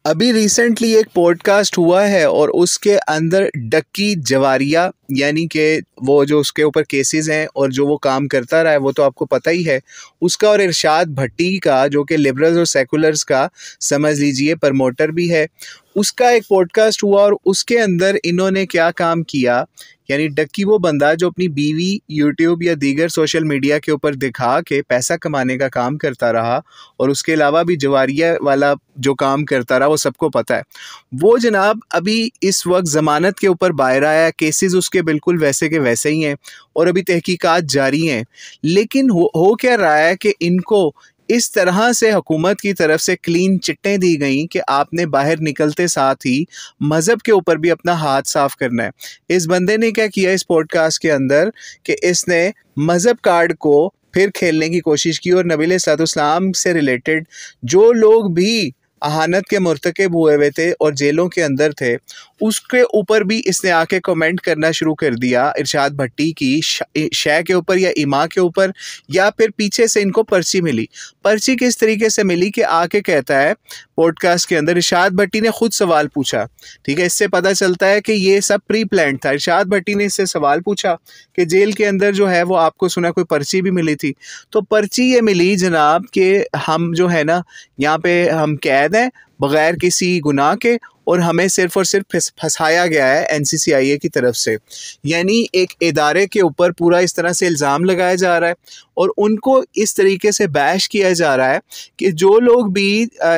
अभी रिसेंटली एक पॉडकास्ट हुआ है और उसके अंदर डक्की जवारिया यानी कि वो जो उसके ऊपर केसेस हैं और जो वो काम करता रहा है वो तो आपको पता ही है उसका, और इरशाद भट्टी का जो कि लिबरल्स और सेकुलर्स का समझ लीजिए प्रमोटर भी है, उसका एक पॉडकास्ट हुआ और उसके अंदर इन्होंने क्या काम किया। यानी डक्की वो बंदा जो अपनी बीवी यूट्यूब या दीगर सोशल मीडिया के ऊपर दिखा के पैसा कमाने का काम करता रहा और उसके अलावा भी जवारिया वाला जो काम करता रहा वो सबको पता है। वो जनाब अभी इस वक्त ज़मानत के ऊपर बाहर आया, केसेस उसके बिल्कुल वैसे के वैसे ही हैं और अभी तहकीकात जारी हैं। लेकिन हो क्या रहा है कि इनको इस तरह से हुकूमत की तरफ से क्लीन चिट्टें दी गई कि आपने बाहर निकलते साथ ही मज़हब के ऊपर भी अपना हाथ साफ करना है। इस बंदे ने क्या किया इस पॉडकास्ट के अंदर कि इसने मज़हब कार्ड को फिर खेलने की कोशिश की और नबी अलैहिस्सलाम से रिलेटेड जो लोग भी अहानत के मुर्तकिब हुए थे और जेलों के अंदर थे उसके ऊपर भी इसने आके कमेंट करना शुरू कर दिया इरशाद भट्टी की शय के ऊपर या इमा के ऊपर, या फिर पीछे से इनको पर्ची मिली। पर्ची किस तरीके से मिली कि आके कहता है पॉडकास्ट के अंदर, इरशाद भट्टी ने खुद सवाल पूछा, ठीक है, इससे पता चलता है कि ये सब प्री प्लान था। इरशाद भट्टी ने इससे सवाल पूछा कि जेल के अंदर जो है वो आपको सुना कोई पर्ची भी मिली थी, तो पर्ची ये मिली जनाब कि हम जो है ना यहाँ पे हम कैद हैं बग़ैर किसी गुनाह के और हमें सिर्फ और सिर्फ फंसाया गया है NCCIA की तरफ से। यानी एक इदारे के ऊपर पूरा इस तरह से इल्ज़ाम लगाया जा रहा है और उनको इस तरीके से बैश किया जा रहा है कि जो लोग भी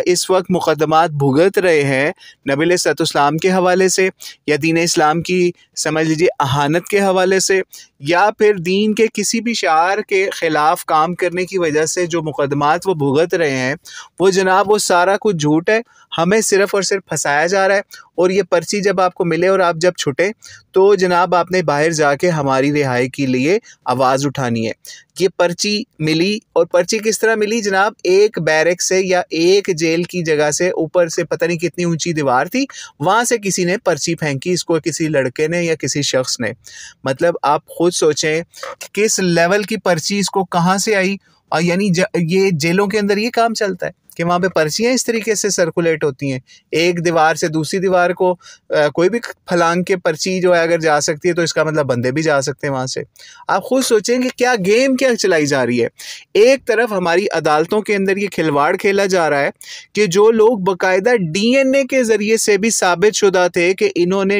इस वक्त मुकदमात भुगत रहे हैं नबी अलैहिस्सलाम के हवाले से या दीन इस्लाम की समझ लीजिए अहानत के हवाले से या फिर दीन के किसी भी शार के ख़िलाफ़ काम करने की वजह से जो मुकदमात वो भुगत रहे हैं वो जनाब वो सारा कुछ झूठ है, हमें सिर्फ़ और सिर्फ फंसाया जा रहा है। और ये पर्ची जब आपको मिले और आप जब छुटे तो जनाब आपने बाहर जाके हमारी रिहाई के लिए आवाज़ उठानी है। ये पर्ची मिली और पर्ची किस तरह मिली जनाब, एक बैरक से या एक जेल की जगह से ऊपर से पता नहीं कितनी ऊंची दीवार थी वहाँ से किसी ने पर्ची फेंकी, इसको किसी लड़के ने या किसी शख्स ने। मतलब आप खुद सोचें किस लेवल की पर्ची इसको कहाँ से आई। और यानी ये जेलों के अंदर ये काम चलता है कि वहाँ पे पर्चियाँ इस तरीके से सर्कुलेट होती हैं, एक दीवार से दूसरी दीवार को कोई भी फलांग के पर्ची जो है अगर जा सकती है तो इसका मतलब बंदे भी जा सकते हैं वहाँ से। आप खुद सोचेंगे क्या गेम क्या चलाई जा रही है। एक तरफ हमारी अदालतों के अंदर ये खिलवाड़ खेला जा रहा है कि जो लोग बाकायदा DNA के ज़रिए से भी साबित शुदा थे कि इन्होंने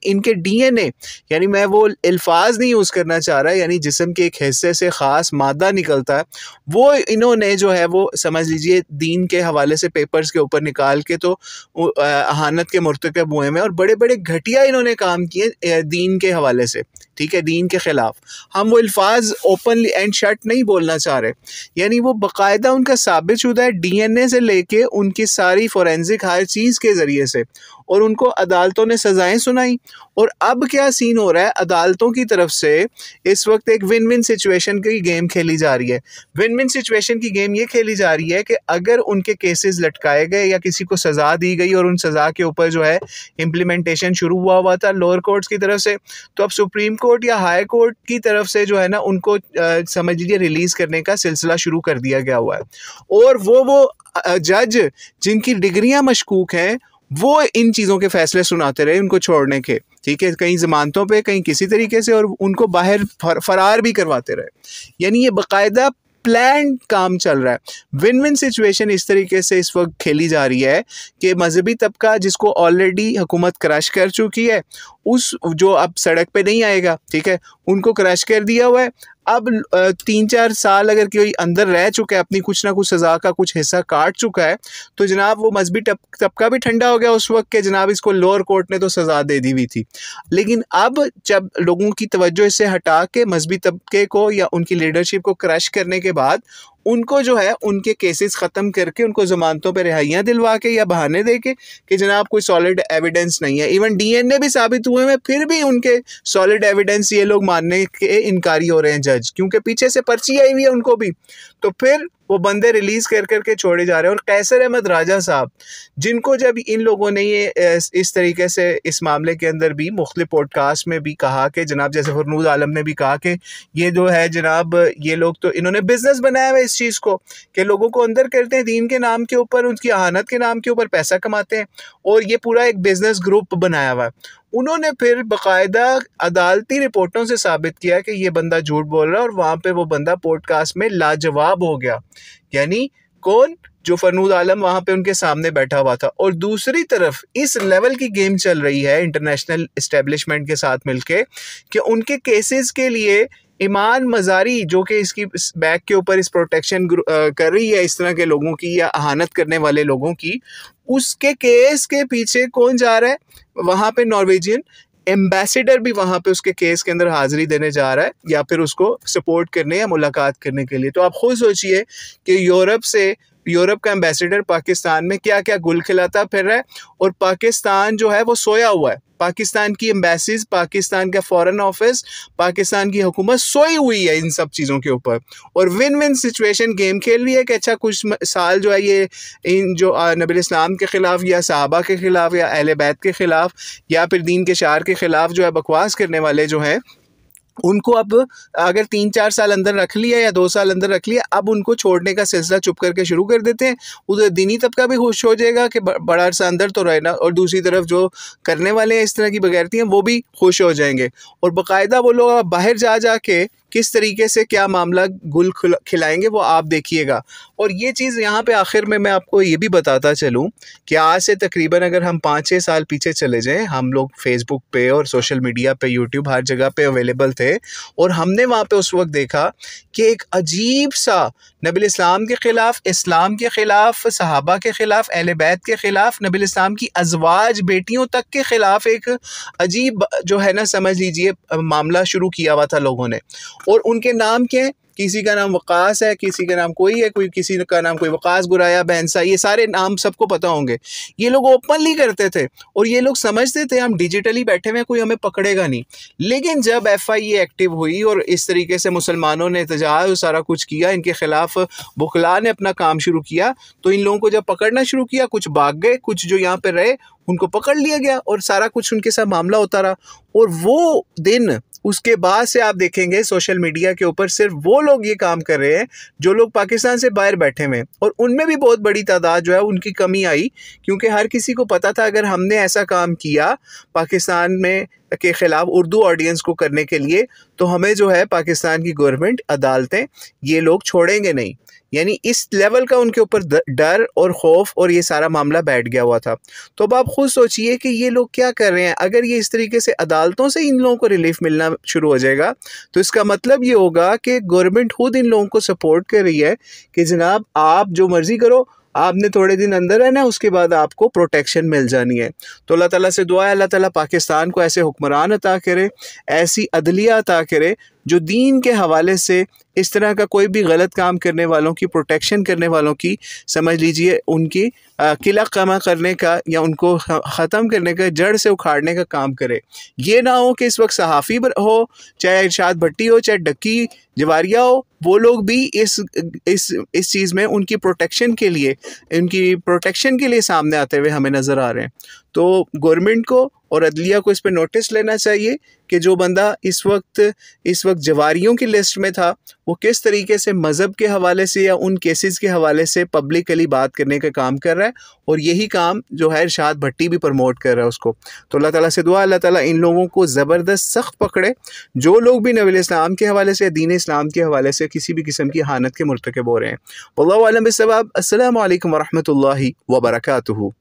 इनके DNA यानी मैं वो अल्फाज नहीं यूज़ करना चाह रहा, यानी जिस्म के एक हिस्से से ख़ास मादा निकलता है वो इन्होंने जो है वो समझ लीजिए दीन के हवाले से पेपर्स के ऊपर निकाल के तो अहानत के मुर्तकब हुए में और बड़े बड़े घटिया इन्होंने काम किए दीन के हवाले से, ठीक है, दीन के ख़िलाफ़। हम वो अल्फाज ओपनली एंड शट नहीं बोलना चाह रहे, यानी वो बाकायदा उनका साबित शुदा है DNA से लेके उनकी सारी फोरेंसिक हर चीज़ के ज़रिए से, और उनको अदालतों ने सज़ाएं सुनाई। और अब क्या सीन हो रहा है, अदालतों की तरफ से इस वक्त एक विन विन सिचुएशन की गेम खेली जा रही है। विन विन सिचुएशन की गेम ये खेली जा रही है कि अगर उनके केसेस लटकाए गए या किसी को सज़ा दी गई और उन सज़ा के ऊपर जो है इम्प्लीमेंटेशन शुरू हुआ था लोअर कोर्ट्स की तरफ से, तो अब सुप्रीम कोर्ट या हाई कोर्ट की तरफ से जो है ना उनको समझ लीजिए रिलीज़ करने का सिलसिला शुरू कर दिया गया हुआ है। और वो जज जिनकी डिग्रियां मशकूक हैं वो इन चीज़ों के फैसले सुनाते रहे उनको छोड़ने के, ठीक है, कहीं ज़मानतों पे कहीं किसी तरीके से, और उनको बाहर फरार भी करवाते रहे। यानी ये बाकायदा प्लान काम चल रहा है। विन विन सिचुएशन इस तरीके से इस वक्त खेली जा रही है कि मजहबी तबका जिसको ऑलरेडी हुकूमत क्रश कर चुकी है उस जो अब सड़क पे नहीं आएगा, ठीक है, उनको क्रश कर दिया हुआ है। अब 3-4 साल अगर कोई अंदर रह चुका है, अपनी कुछ ना कुछ सज़ा का कुछ हिस्सा काट चुका है, तो जनाब वो मजहबी तबका भी ठंडा हो गया उस वक्त के जनाब इसको लोअर कोर्ट ने तो सज़ा दे दी हुई थी। लेकिन अब जब लोगों की तवज्जो इससे हटा के मजहबी तबके को या उनकी लीडरशिप को क्रश करने के बाद उनको जो है उनके केसेस ख़त्म करके उनको ज़मानतों पे रिहाइयाँ दिलवा के या बहाने दे के कि जनाब कोई सॉलिड एविडेंस नहीं है, इवन DNA भी साबित हुए हैं, फिर भी उनके सॉलिड एविडेंस ये लोग मानने के इनकारी हो रहे हैं जज, क्योंकि पीछे से पर्ची आई हुई है उनको भी, तो फिर वो बंदे रिलीज़ कर करके छोड़े जा रहे हैं। और कैसर अहमद राजा साहब, जिनको जब इन लोगों ने ये इस तरीके से इस मामले के अंदर भी मुख्तलिफ पॉडकास्ट में भी कहा कि जनाब, जैसे फरनूद आलम ने भी कहा कि ये जो है जनाब, ये लोग तो इन्होंने बिजनेस बनाया हुआ है इस चीज़ को कि लोगों को अंदर करते हैं दीन के नाम के ऊपर, उनकी अहानत के नाम के ऊपर पैसा कमाते हैं, और ये पूरा एक बिजनेस ग्रुप बनाया हुआ है। उन्होंने फिर बाकायदा अदालती रिपोर्टों से साबित किया कि ये बंदा झूठ बोल रहा है, और वहाँ पे वो बंदा पॉडकास्ट में लाजवाब हो गया। यानी कौन? जो फरनूद आलम वहाँ पे उनके सामने बैठा हुआ था। और दूसरी तरफ इस लेवल की गेम चल रही है इंटरनेशनल इस्टेब्लिशमेंट के साथ मिलके कि उनके केसेस के लिए ईमान मज़ारी, जो कि इसकी बैक के ऊपर इस प्रोटेक्शन कर रही है इस तरह के लोगों की या अहानत करने वाले लोगों की, उसके केस के पीछे कौन जा रहा है? वहाँ पे नॉर्वेजियन एम्बेसडर भी वहाँ पे उसके केस के अंदर हाजिरी देने जा रहा है, या फिर उसको सपोर्ट करने या मुलाकात करने के लिए। तो आप खुद सोचिए कि यूरोप का एम्बेसडर पाकिस्तान में क्या क्या गुल खिलाता फिर रहा है, और पाकिस्तान जो है वो सोया हुआ है। पाकिस्तान की एम्बेसीज, पाकिस्तान का फॉरेन ऑफिस, पाकिस्तान की हुकूमत सोई हुई है इन सब चीज़ों के ऊपर, और विन विन सिचुएशन गेम खेल रही है कि अच्छा कुछ साल जो है ये इन जो नबी इस्लाम के ख़िलाफ़ या सहाबा के ख़िलाफ़ या अहले बैत के ख़िलाफ़ या फिर दीन के शार के ख़िलाफ़ जो है बकवास करने वाले जो हैं, उनको अब अगर 3-4 साल अंदर रख लिया या 2 साल अंदर रख लिया, अब उनको छोड़ने का सिलसिला चुप करके शुरू कर देते हैं। उधर दीनी तबका भी खुश हो जाएगा कि बड़ा अरसा अंदर तो रहे ना, और दूसरी तरफ जो करने वाले हैं इस तरह की बगैरतियाँ, वो भी खुश हो जाएंगे। और बाकायदा वो लोग बाहर जा के किस तरीके से क्या मामला गुल खिलाएंगे वो आप देखिएगा। और ये चीज़ यहाँ पे आखिर में मैं आपको ये भी बताता चलूँ कि आज से तकरीबन अगर हम 5-6 साल पीछे चले जाएं, हम लोग फेसबुक पे और सोशल मीडिया पे, यूट्यूब, हर जगह पे अवेलेबल थे, और हमने वहाँ पे उस वक्त देखा कि एक अजीब सा नबी इस्लाम के ख़िलाफ़, इस्लाम के ख़िलाफ़, सहाबा के ख़िलाफ़, अहले बैत के ख़िलाफ़, नबी इस्लाम की अज़वाज बेटियों तक के ख़िलाफ़ एक अजीब जो है ना, समझ लीजिए, मामला शुरू किया हुआ था लोगों ने। और उनके नाम क्या है? किसी का नाम वक़ास है, किसी का नाम कोई है, कोई किसी का नाम कोई वक़ास गुराया बहनसा, ये सारे नाम सबको पता होंगे। ये लोग ओपनली करते थे, और ये लोग समझते थे हम डिजिटली बैठे हुए हैं, कोई हमें पकड़ेगा नहीं। लेकिन जब FIA एक्टिव हुई और इस तरीके से मुसलमानों ने एहतजाज सारा कुछ किया, इनके ख़िलाफ़ बुखला ने अपना काम शुरू किया, तो इन लोगों को जब पकड़ना शुरू किया, कुछ भाग गए, कुछ जो यहाँ पर रहे उनको पकड़ लिया गया, और सारा कुछ उनके साथ मामला होता रहा। और वो दिन, उसके बाद से आप देखेंगे सोशल मीडिया के ऊपर सिर्फ वो लोग ये काम कर रहे हैं जो लोग पाकिस्तान से बाहर बैठे हुए हैं, और उनमें भी बहुत बड़ी तादाद जो है उनकी कमी आई, क्योंकि हर किसी को पता था अगर हमने ऐसा काम किया पाकिस्तान में के ख़िलाफ़ उर्दू ऑडियंस को करने के लिए, तो हमें जो है पाकिस्तान की गवर्नमेंट, अदालतें, ये लोग छोड़ेंगे नहीं। यानी इस लेवल का उनके ऊपर डर और खौफ और ये सारा मामला बैठ गया हुआ था। तो अब आप खुद सोचिए कि ये लोग क्या कर रहे हैं। अगर ये इस तरीके से अदालतों से इन लोगों को रिलीफ मिलना शुरू हो जाएगा, तो इसका मतलब ये होगा कि गवर्नमेंट खुद इन लोगों को सपोर्ट कर रही है कि जनाब आप जो मर्ज़ी करो, आपने थोड़े दिन अंदर रहना, उसके बाद आपको प्रोटेक्शन मिल जानी है। तो अल्लाह ताला से दुआ है अल्लाह ताला पाकिस्तान को ऐसे हुक्मरान अता करे, ऐसी अदलिया अता करे जो दीन के हवाले से इस तरह का कोई भी गलत काम करने वालों की प्रोटेक्शन करने वालों की, समझ लीजिए, उनकी किला कमा करने का या उनको ख़त्म करने का, जड़ से उखाड़ने का काम करे। ये ना हो कि इस वक्त सहाफ़ी हो, चाहे इरशाद भट्टी हो, चाहे डक्की जवारिया हो, वो लोग भी इस चीज़ में उनकी प्रोटेक्शन के लिए सामने आते हुए हमें नज़र आ रहे हैं। तो गवर्नमेंट को और अदलिया को इस पे नोटिस लेना चाहिए कि जो बंदा इस वक्त जवारियों की लिस्ट में था, वो किस तरीके से मज़हब के हवाले से या उन केसेस के हवाले से पब्लिकली बात करने का काम कर रहा है, और यही काम जो है इरशाद भट्टी भी प्रमोट कर रहा है उसको। तो अल्लाह ताला से दुआ, अल्लाह ताला इन लोगों को ज़बरदस्त सख्त पकड़े, जो लोग भी नबी इस्लाम के हवाले से, दीन इस्लाम के हवाले से किसी भी किस्म की हानत के मुर्तकब हो रहे हैं। वल्लाहु आलम बिस्सवाब। अस्सलामु अलैकुम व रहमतुल्लाहि व बरकातुहू।